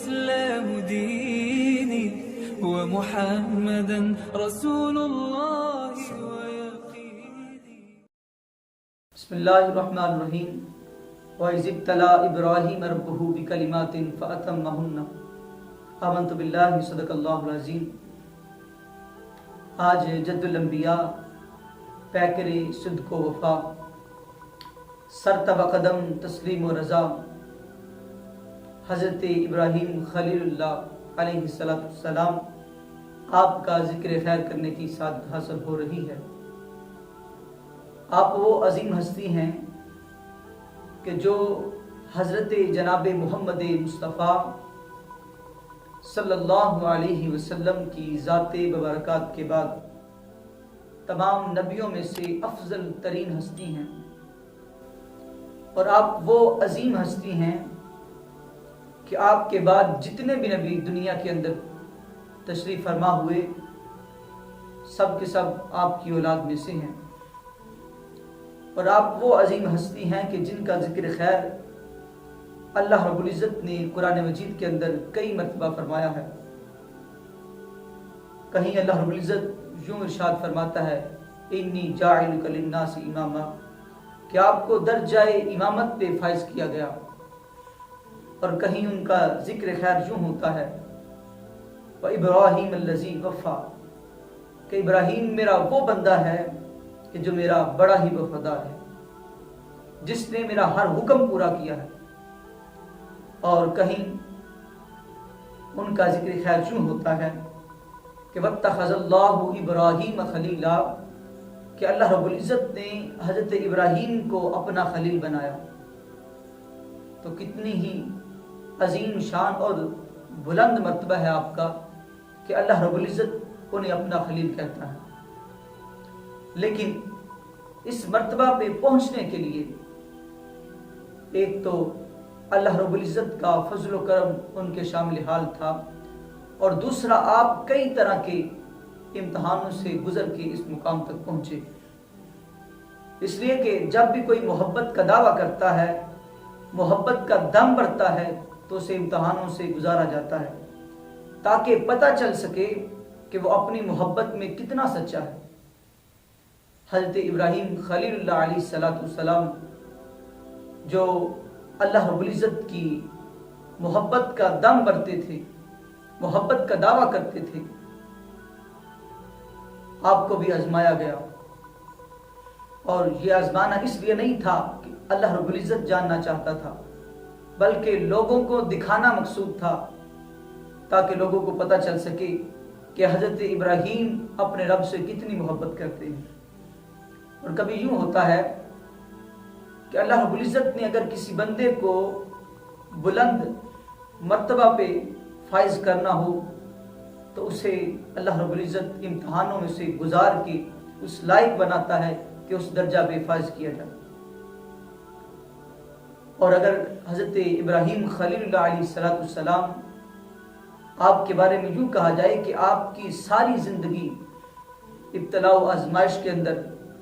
الإسلام ديني ومحمدا رسول الله ويقيني. بسم اللہ الرحمن الرحیم. وَإِذِ ابْتَلَىٰ إِبْرَاهِيمَ رَبُّهُ بِكَلِمَاتٍ فَأَتَمَّهُنَّ. آمنت باللہ صدق اللہ العظیم. آج جد الانبیاء پیکر صدق و وفا سرتب قدم تسلیم و رضا حضرت ابراہیم خلیل اللہ علیہ السلام آپ کا ذکر خیر کرنے کی سعادت حاصل ہو رہی ہے. آپ وہ عظیم ہستی ہیں کہ جو حضرت جناب محمد مصطفیٰ صلی اللہ علیہ وسلم کی ذات مبارکات کے بعد تمام نبیوں میں سے افضل ترین ہستی ہیں، اور آپ وہ عظیم ہستی ہیں کہ آپ کے بعد جتنے بھی نبی دنیا کے اندر تشریف فرما ہوئے سب کے سب آپ کی اولاد میں سے ہیں. اور آپ وہ عظیم ہستی ہیں کہ جن کا ذکر خیر اللہ رب العزت نے قرآن مجید کے اندر کئی مرتبہ فرمایا ہے. کہیں اللہ رب العزت یوں ارشاد فرماتا ہے انی جاعلک للناس اماما، کہ آپ کو درجہ امامت پہ فائز کیا گیا. اور کہیں ان کا ذکر خیر یوں ہوتا ہے وَإِبْرَاهِيمَ الَّذِي وَفَّى، کہ ابراہیم میرا وہ بندہ ہے کہ جو میرا بڑا ہی وفادار ہے، جس نے میرا ہر حکم پورا کیا ہے. اور کہیں ان کا ذکر خیر یوں ہوتا ہے کہ وَاتَّخَذَ اللَّهُ إِبْرَاهِيمَ خَلِيلًا، کہ اللہ رب العزت نے حضرت ابراہیم کو اپنا خلیل بنایا. تو کتنی ہی عظیم شان اور بلند مرتبہ ہے آپ کا کہ اللہ رب العزت انہیں اپنا خلیل کہتا ہے. لیکن اس مرتبہ پہ پہنچنے کے لیے ایک تو اللہ رب العزت کا فضل و کرم ان کے شامل حال تھا، اور دوسرا آپ کئی طرح کے امتحانوں سے گزر کے اس مقام تک پہنچے. اس لیے کہ جب بھی کوئی محبت کا دعویٰ کرتا ہے، محبت کا دم بڑھتا ہے، تو اسے امتحانوں سے گزارا جاتا ہے تاکہ پتہ چل سکے کہ وہ اپنی محبت میں کتنا سچا ہے. حضرت ابراہیم خلیل اللہ علیہ السلام جو اللہ رب العزت کی محبت کا دم بھرتے تھے، محبت کا دعویٰ کرتے تھے، آپ کو بھی آزمایا گیا. اور یہ آزمانا اس لیے نہیں تھا کہ اللہ رب العزت جاننا چاہتا تھا، بلکہ لوگوں کو دکھانا مقصود تھا تاکہ لوگوں کو پتہ چل سکے کہ حضرت ابراہیم اپنے رب سے کتنی محبت کرتے ہیں. اور کبھی یوں ہوتا ہے کہ اللہ رب العزت نے اگر کسی بندے کو بلند مرتبہ پہ فائز کرنا ہو تو اسے اللہ رب العزت امتحانوں میں سے گزار کے اس لائق بناتا ہے کہ اس درجہ پہ فائز کیا جائے. اور اگر حضرت ابراہیم خلیل اللہ علیہ السلام آپ کے بارے میں یوں کہا جائے کہ آپ کی ساری زندگی ابتلاء و آزمائش کے اندر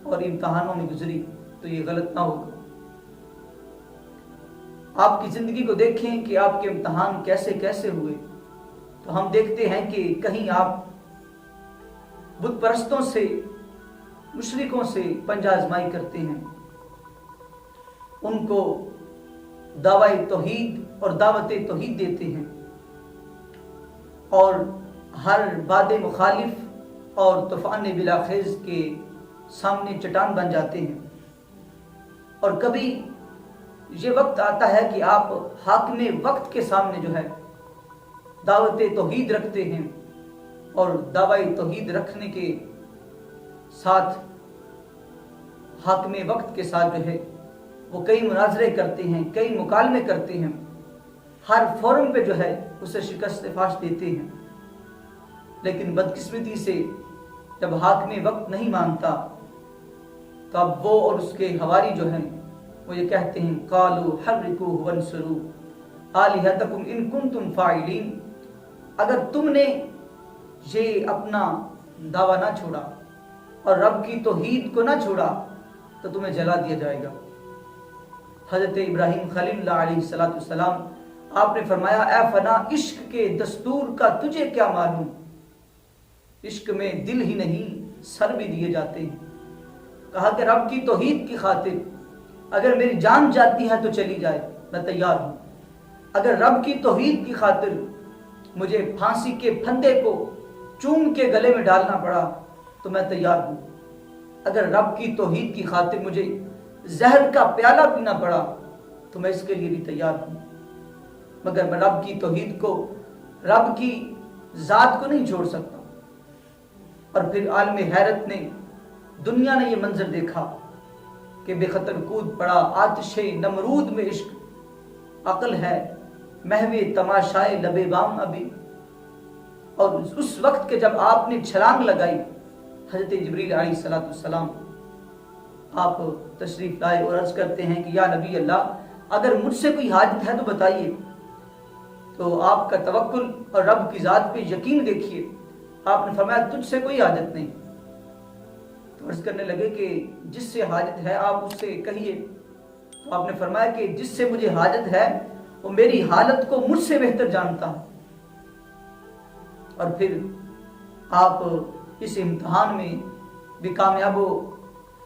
اور امتحانوں میں گزری تو یہ غلط نہ ہوگا. آپ کی زندگی کو دیکھیں کہ آپ کے امتحان کیسے کیسے ہوئے، تو ہم دیکھتے ہیں کہ کہیں آپ بت پرستوں سے، مشرکوں سے پنجہ آزمائی کرتے ہیں، ان کو دعوی توحید اور دعوت توحید دیتے ہیں، اور ہر باد مخالف اور طوفان بلاخیز کے سامنے چٹان بن جاتے ہیں. اور کبھی یہ وقت آتا ہے کہ آپ حاکم وقت کے سامنے جو ہے دعوت توحید رکھتے ہیں، اور دعوی توحید رکھنے کے ساتھ حاکم وقت کے ساتھ جو ہے وہ کئی مناظرے کرتے ہیں، کئی مکالمے کرتے ہیں، ہر فورم پہ جو ہے اسے شکست فاش دیتے ہیں. لیکن بدقسمتی سے جب حاکم وقت نہیں مانتا تو اب وہ اور اس کے حواری جو ہیں وہ یہ کہتے ہیں قالوا حرکوہ وانصروا آلہتکم ان کنتم فاعلین، اگر تم نے یہ اپنا دعویٰ نہ چھوڑا اور رب کی توحید کو نہ چھوڑا تو تمہیں جلا دیا جائے گا. حضرت ابراہیم خلیل اللہ علیہ السلام آپ نے فرمایا اے فنا عشق کے دستور کا تجھے کیا معلوم، عشق میں دل ہی نہیں سر بھی دیے جاتے ہیں۔ کہا کہ رب کی توحید کی خاطر اگر میری جان جاتی ہے تو چلی جائے، میں تیار ہوں۔ اگر رب کی توحید کی خاطر مجھے پھانسی کے پھندے کو چوم کے گلے میں ڈالنا پڑا تو میں تیار ہوں۔ اگر رب کی توحید کی خاطر مجھے زہر کا پیالہ پینا پڑا تو میں اس کے لیے بھی تیار ہوں، مگر میں رب کی توحید کو، رب کی ذات کو نہیں چھوڑ سکتا۔ اور پھر عالم حیرت نے، دنیا نے یہ منظر دیکھا کہ بے خطر کود پڑا آتش نمرود میں عشق، عقل ہے محو تماشائے لبے بام ابھی۔ اور اس وقت کے جب آپ نے چھلانگ لگائی، حضرت جبریل علیہ السلام آپ تشریف لائے اور عرض کرتے ہیں کہ یا نبی اللہ، اگر مجھ سے کوئی حاجت ہے تو بتائیے۔ تو آپ کا توکل اور رب کی ذات پہ یقین دیکھیے، آپ نے فرمایا تجھ سے کوئی حاجت نہیں۔ تو عرض کرنے لگے کہ جس سے حاجت ہے آپ اس سے کہیے۔ تو آپ نے فرمایا کہ جس سے مجھے حاجت ہے وہ میری حالت کو مجھ سے بہتر جانتا ہے۔ اور پھر آپ اس امتحان میں بھی کامیاب و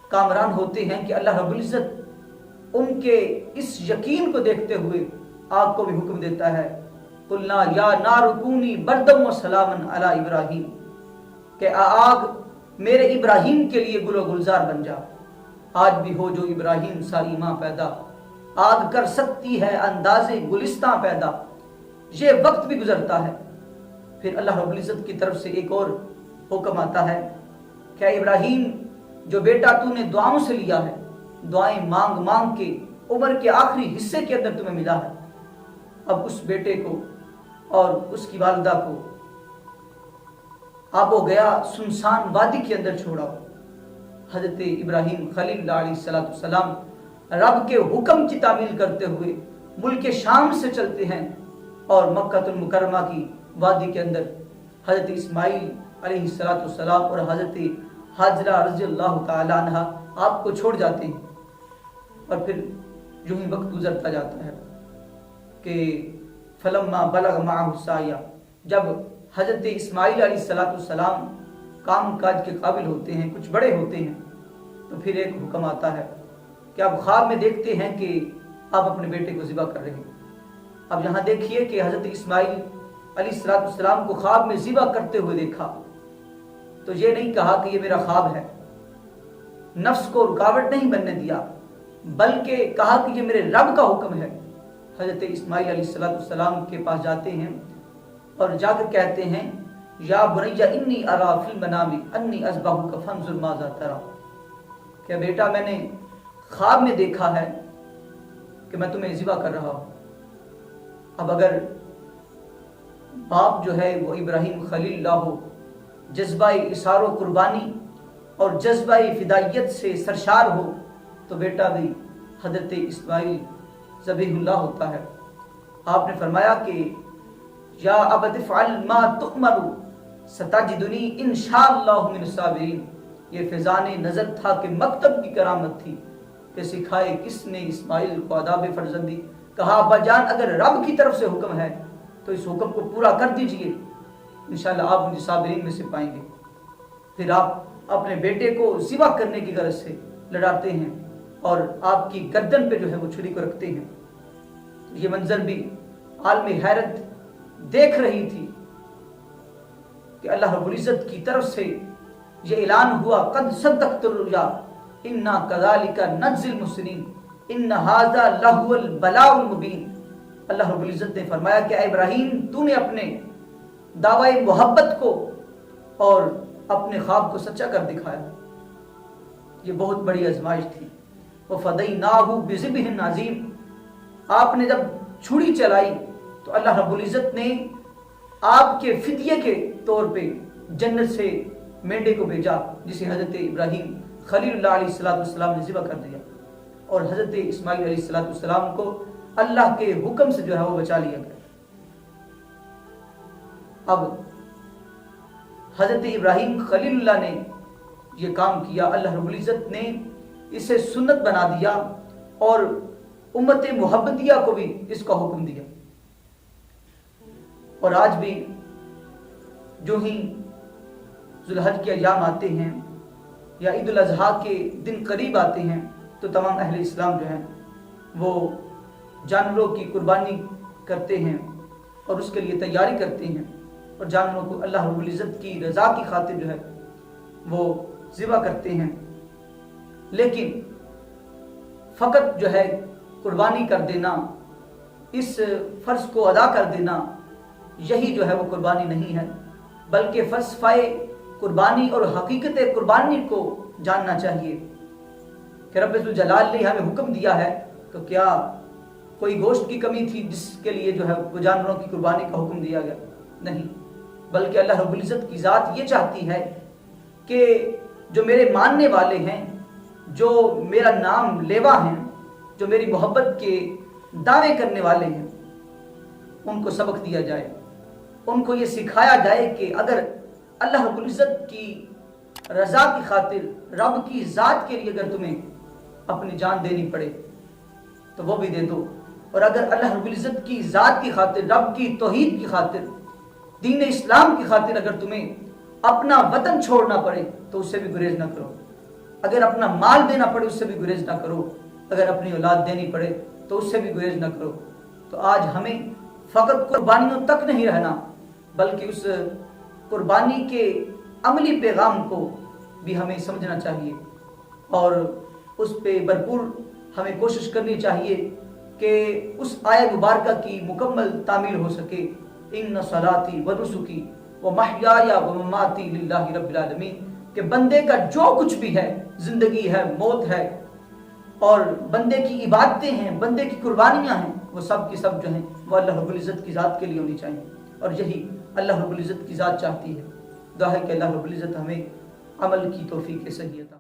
کامران ہوتے ہیں کہ اللہ رب العزت ان کے اس یقین کو دیکھتے ہوئے آگ کو بھی حکم دیتا ہے، قلنا یا نار کونی بردم و سلامن علی ابراہیم، کہ آگ میرے ابراہیم کے لیے گل و گلزار بن جا۔ آج بھی ہو جو ابراہیم سا ایمان پیدا، آگ کر سکتی ہے انداز گلستاں پیدا۔ یہ وقت بھی گزرتا ہے، پھر اللہ رب العزت کی طرف سے ایک اور حکم آتا ہے کہ ابراہیم جو بیٹا تو نے دعاؤں سے لیا ہے، دعائیں مانگ مانگ کے عمر کے آخری حصے کے اندر تمہیں ملا ہے، اب اس بیٹے کو اور اس کی والدہ کو آب و گیا سنسان وادی کے اندر چھوڑا۔ حضرت ابراہیم خلیل اللہ علیہ السلام رب کے حکم کی تعمیل کرتے ہوئے ملک شام سے چلتے ہیں اور مکہ المکرمہ کی وادی کے اندر حضرت اسماعیل علیہ السلام اور حضرت حاجرہ رضی اللہ تعالی عنہ آپ کو چھوڑ جاتے ہیں۔ اور پھر یوں ہی وقت گزرتا جاتا ہے کہ فلما بلغ معہ السعی، جب حضرت اسماعیل علیہ السلام کام کاج کے قابل ہوتے ہیں، کچھ بڑے ہوتے ہیں، تو پھر ایک حکم آتا ہے کہ آپ خواب میں دیکھتے ہیں کہ آپ اپنے بیٹے کو ذبح کر رہے ہیں۔ اب یہاں دیکھیے کہ حضرت اسماعیل علیہ السلام کو خواب میں ذبح کرتے ہوئے دیکھا تو یہ نہیں کہا کہ یہ میرا خواب ہے، نفس کو رکاوٹ نہیں بننے دیا، بلکہ کہا کہ یہ میرے رب کا حکم ہے۔ حضرت اسماعیل علیہ السلام کے پاس جاتے ہیں اور جا کر کہتے ہیں یا بنی انی ارا فی المنام انی اذبحک فانظر ماذا تری، کہ بیٹا میں نے خواب میں دیکھا ہے کہ میں تمہیں ذبح کر رہا ہوں۔ اب اگر باپ جو ہے وہ ابراہیم خلیل اللہ ہو، جذبہ اثار و قربانی اور جذبہ فدائیت سے سرشار ہو، تو بیٹا بھی حضرت اسماعیل ذبیح اللہ ہوتا ہے۔ آپ نے فرمایا کہ یا ابت افعل ما تؤمر ستجدنی انشاءاللہ من الصابرین، یہ فیضان نظر تھا کہ مکتب کی کرامت تھی کہ سکھائے کس نے اسماعیل کو آداب فرزندی۔ کہا ابا جان اگر رب کی طرف سے حکم ہے تو اس حکم کو پورا کر دیجئے، انشاءاللہ آپ مجھے صابرین میں سے پائیں گے۔ پھر آپ اپنے بیٹے کو ذبح کرنے کی غرض سے لڑاتے ہیں اور آپ کی گردن پہ جو ہے وہ چھری کو رکھتے ہیں۔ یہ منظر بھی عالم حیرت دیکھ رہی تھی کہ اللہ رب العزت کی طرف سے یہ اعلان ہوا قد صدقت الرؤیا انا کذالک نجزی المحسنین ان ھذا لہو البلاء المبین۔ اللہ رب العزت نے فرمایا کہ اے ابراہیم تو نے اپنے دعوی محبت کو اور اپنے خواب کو سچا کر دکھایا۔ یہ بہت بڑی آزمائش تھی۔ وَفَدَيْنَاهُ بِذِبْحٍ عَظِيمٍ، آپ نے جب چھری چلائی تو اللہ رب العزت نے آپ کے فدیے کے طور پہ جنت سے مینڈے کو بھیجا، جسے حضرت ابراہیم خلیل اللہ علیہ السلام نے ذبح کر دیا، اور حضرت اسماعیل علیہ السلام کو اللہ کے حکم سے جو ہے وہ بچا لیا گیا۔ اب حضرت ابراہیم خلیل اللہ نے یہ کام کیا، اللہ رب العزت نے اسے سنت بنا دیا اور امت محمدیہ کو بھی اس کا حکم دیا اور آج بھی جو ہی ذوالحج کے ایام آتے ہیں یا عید الاضحیٰ کے دن قریب آتے ہیں تو تمام اہل اسلام جو ہیں وہ جانوروں کی قربانی کرتے ہیں اور اس کے لیے تیاری کرتے ہیں اور جانوروں کو اللہ رب العزت کی رضا کی خاطر جو ہے وہ ذبح کرتے ہیں. لیکن فقط جو ہے قربانی کر دینا، اس فرض کو ادا کر دینا، یہی جو ہے وہ قربانی نہیں ہے، بلکہ فلسفہ قربانی اور حقیقت قربانی کو جاننا چاہیے کہ رب ذوالجلال نے ہمیں حکم دیا ہے تو کیا کوئی گوشت کی کمی تھی جس کے لیے جو ہے وہ جانوروں کی قربانی کا حکم دیا گیا؟ نہیں، بلکہ اللہ رب العزت کی ذات یہ چاہتی ہے کہ جو میرے ماننے والے ہیں، جو میرا نام لیوا ہیں، جو میری محبت کے دعوے کرنے والے ہیں، ان کو سبق دیا جائے، ان کو یہ سکھایا جائے کہ اگر اللہ رب العزت کی رضا کی خاطر، رب کی ذات کے لیے اگر تمہیں اپنی جان دینی پڑے تو وہ بھی دے دو، اور اگر اللہ رب العزت کی ذات کی خاطر، رب کی توحید کی خاطر، دین اسلام کی خاطر اگر تمہیں اپنا وطن چھوڑنا پڑے تو اس سے بھی گریز نہ کرو، اگر اپنا مال دینا پڑے اس سے بھی گریز نہ کرو، اگر اپنی اولاد دینی پڑے تو اس سے بھی گریز نہ کرو. تو آج ہمیں فقط قربانیوں تک نہیں رہنا، بلکہ اس قربانی کے عملی پیغام کو بھی ہمیں سمجھنا چاہیے اور اس پہ بھرپور ہمیں کوشش کرنی چاہیے کہ اس آیت مبارکہ کی مکمل تعمیل ہو سکے. ان صلاتی و نسکی و محیای و مماتی للہ رب العالمین، کہ بندے کا جو کچھ بھی ہے، زندگی ہے، موت ہے، اور بندے کی عبادتیں ہیں، بندے کی قربانیاں ہیں، وہ سب کی سب جو ہیں وہ اللہ رب العزت کی ذات کے لیے ہونی چاہیے، اور یہی اللہ رب العزت کی ذات چاہتی ہے. دعا ہے کہ اللہ رب العزت ہمیں عمل کی توفیق صحیح عطا